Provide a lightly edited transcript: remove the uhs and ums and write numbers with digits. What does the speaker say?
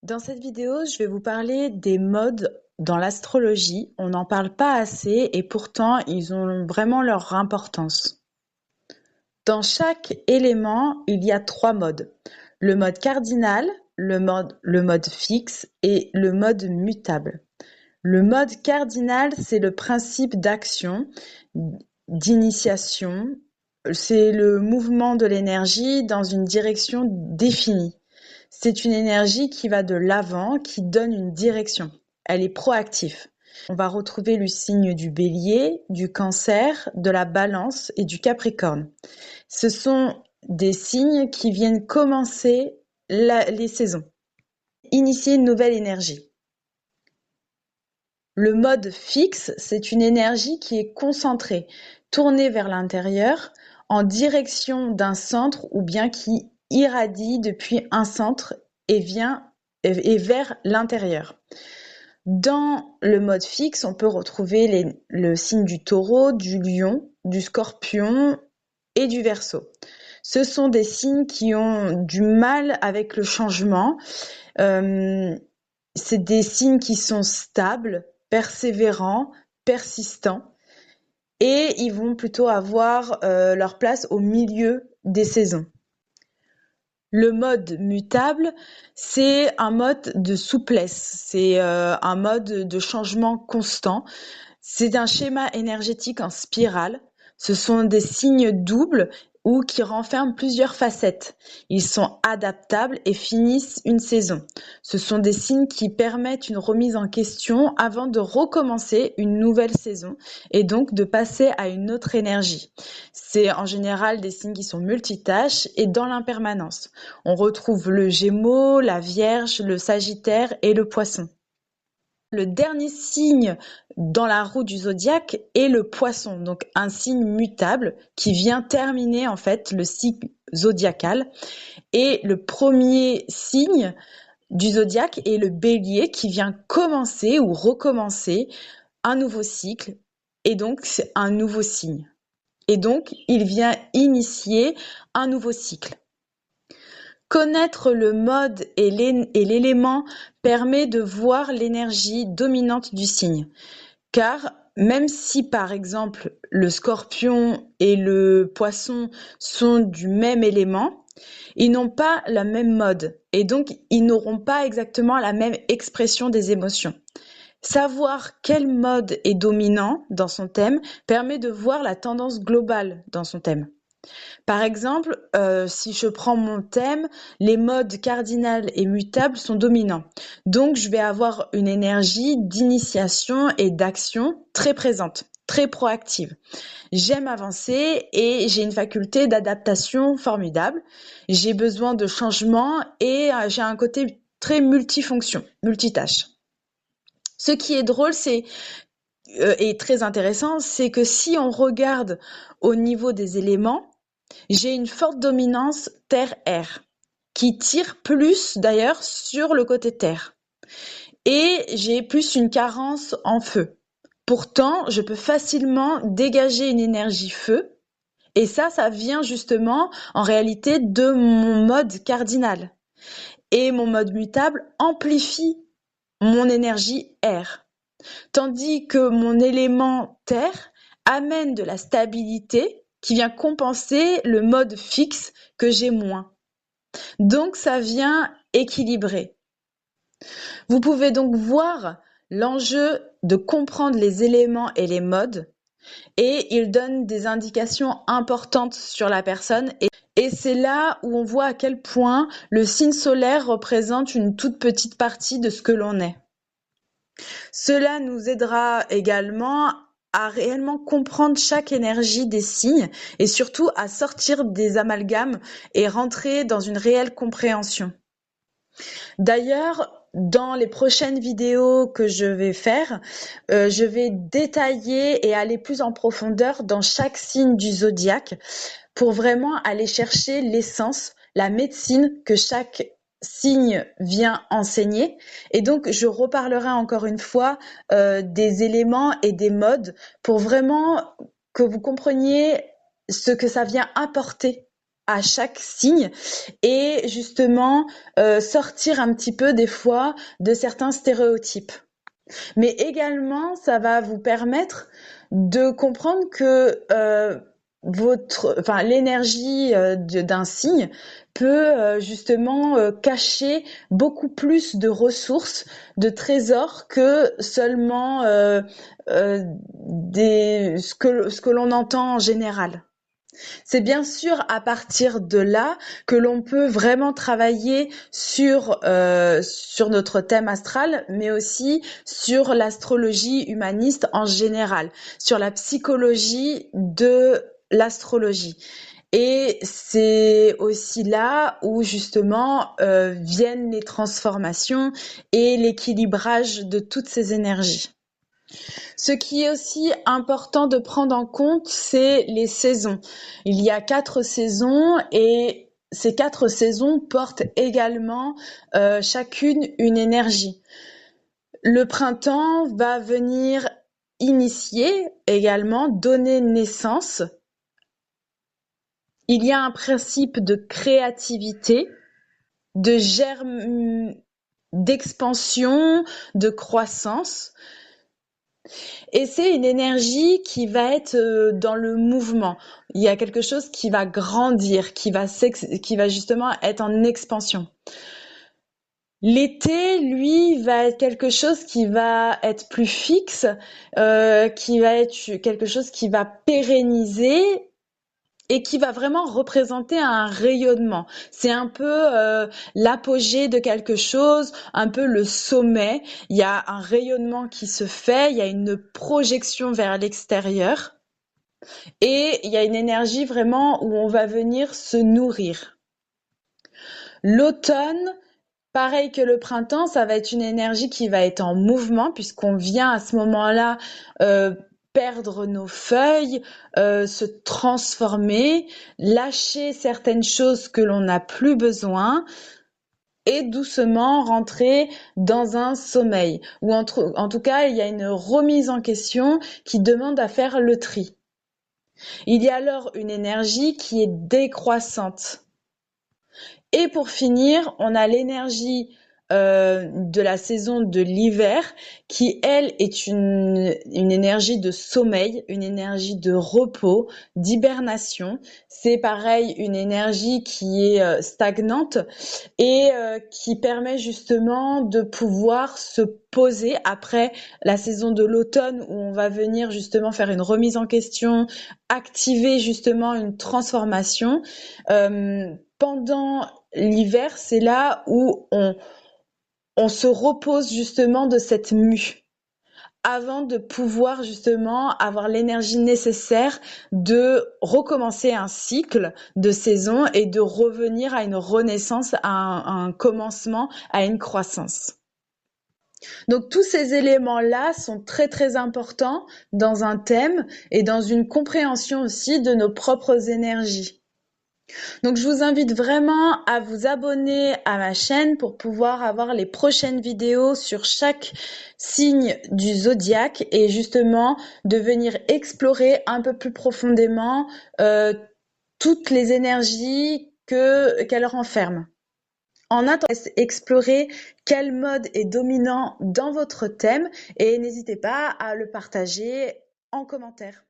Dans cette vidéo, je vais vous parler des modes dans l'astrologie. On n'en parle pas assez et pourtant ils ont vraiment leur importance. Dans chaque élément, il y a trois modes. Le mode cardinal, le mode fixe et le mode mutable. Le mode cardinal, c'est le principe d'action, d'initiation. C'est le mouvement de l'énergie dans une direction définie. C'est une énergie qui va de l'avant, qui donne une direction. Elle est proactive. On va retrouver le signe du Bélier, du Cancer, de la Balance et du Capricorne. Ce sont des signes qui viennent commencer les saisons, initier une nouvelle énergie. Le mode fixe, c'est une énergie qui est concentrée, tournée vers l'intérieur, en direction d'un centre ou bien qui irradie depuis un centre et vers l'intérieur. Dans le mode fixe, on peut retrouver le signe du Taureau, du Lion, du Scorpion et du Verseau. Ce sont des signes qui ont du mal avec le changement. C'est des signes qui sont stables, persévérants, persistants, et ils vont plutôt avoir leur place au milieu des saisons. Le mode mutable, c'est un mode de souplesse, c'est un mode de changement constant. C'est un schéma énergétique en spirale. Ce sont des signes doubles ou qui renferment plusieurs facettes. Ils sont adaptables et finissent une saison. Ce sont des signes qui permettent une remise en question avant de recommencer une nouvelle saison et donc de passer à une autre énergie. C'est en général des signes qui sont multitâches et dans l'impermanence. On retrouve le Gémeaux, la Vierge, le Sagittaire et le Poisson. Le dernier signe dans la roue du zodiaque est le Poisson, donc un signe mutable qui vient terminer en fait le cycle zodiacal. Et le premier signe du zodiaque est le Bélier qui vient commencer ou recommencer un nouveau cycle et donc c'est un nouveau signe. Et donc il vient initier un nouveau cycle. Connaître le mode et l'élément permet de voir l'énergie dominante du signe. Car même si par exemple le Scorpion et le Poisson sont du même élément, ils n'ont pas le même mode et donc ils n'auront pas exactement la même expression des émotions. Savoir quel mode est dominant dans son thème permet de voir la tendance globale dans son thème. Par exemple, si je prends mon thème, les modes cardinal et mutable sont dominants. Donc, je vais avoir une énergie d'initiation et d'action très présente, très proactive. J'aime avancer et j'ai une faculté d'adaptation formidable. J'ai besoin de changement et j'ai un côté très multifonction, multitâche. Ce qui est drôle, et très intéressant, c'est que si on regarde au niveau des éléments, j'ai une forte dominance terre-air, qui tire plus d'ailleurs sur le côté terre. Et j'ai plus une carence en feu. Pourtant, je peux facilement dégager une énergie feu, et ça vient justement en réalité de mon mode cardinal. Et mon mode mutable amplifie mon énergie air. Tandis que mon élément terre amène de la stabilité qui vient compenser le mode fixe que j'ai moins. Donc ça vient équilibrer. Vous pouvez donc voir l'enjeu de comprendre les éléments et les modes et ils donnent des indications importantes sur la personne et c'est là où on voit à quel point le signe solaire représente une toute petite partie de ce que l'on est. Cela nous aidera également à réellement comprendre chaque énergie des signes et surtout à sortir des amalgames et rentrer dans une réelle compréhension. D'ailleurs, dans les prochaines vidéos que je vais faire, je vais détailler et aller plus en profondeur dans chaque signe du zodiaque pour vraiment aller chercher l'essence, la médecine que chaque signe vient enseigner. Et donc, je reparlerai encore une fois des éléments et des modes pour vraiment que vous compreniez ce que ça vient apporter à chaque signe et justement sortir un petit peu des fois de certains stéréotypes. Mais également, ça va vous permettre de comprendre que l'énergie d'un signe peut justement cacher beaucoup plus de ressources, de trésors que seulement ce que l'on entend en général. C'est bien sûr à partir de là que l'on peut vraiment travailler sur notre thème astral, mais aussi sur l'astrologie humaniste en général, sur la psychologie de l'astrologie. Et c'est aussi là où justement viennent les transformations et l'équilibrage de toutes ces énergies. Ce qui est aussi important de prendre en compte, c'est les saisons. Il y a 4 saisons et ces 4 saisons portent également chacune une énergie. Le printemps va venir initier également, donner naissance. Il y a un principe de créativité, de germe, d'expansion, de croissance. Et c'est une énergie qui va être dans le mouvement. Il y a quelque chose qui va grandir, qui va justement être en expansion. L'été, lui, va être quelque chose qui va être plus fixe, qui va être quelque chose qui va pérenniser et qui va vraiment représenter un rayonnement. C'est un peu l'apogée de quelque chose, un peu le sommet. Il y a un rayonnement qui se fait, il y a une projection vers l'extérieur et il y a une énergie vraiment où on va venir se nourrir. L'automne, pareil que le printemps, ça va être une énergie qui va être en mouvement puisqu'on vient à ce moment-là perdre nos feuilles, se transformer, lâcher certaines choses que l'on n'a plus besoin et doucement rentrer dans un sommeil. Ou en tout cas, il y a une remise en question qui demande à faire le tri. Il y a alors une énergie qui est décroissante. Et pour finir, on a l'énergie de la saison de l'hiver qui, elle, est une énergie de sommeil, une énergie de repos, d'hibernation. C'est pareil, une énergie qui est stagnante et qui permet justement de pouvoir se poser après la saison de l'automne où on va venir justement faire une remise en question, activer justement une transformation. Pendant l'hiver, c'est là où on se repose justement de cette mue avant de pouvoir justement avoir l'énergie nécessaire de recommencer un cycle de saison et de revenir à une renaissance, à un commencement, à une croissance. Donc tous ces éléments-là sont très très importants dans un thème et dans une compréhension aussi de nos propres énergies. Donc je vous invite vraiment à vous abonner à ma chaîne pour pouvoir avoir les prochaines vidéos sur chaque signe du zodiaque et justement de venir explorer un peu plus profondément toutes les énergies qu'elle renferme. En attendant, explorer quel mode est dominant dans votre thème et n'hésitez pas à le partager en commentaire.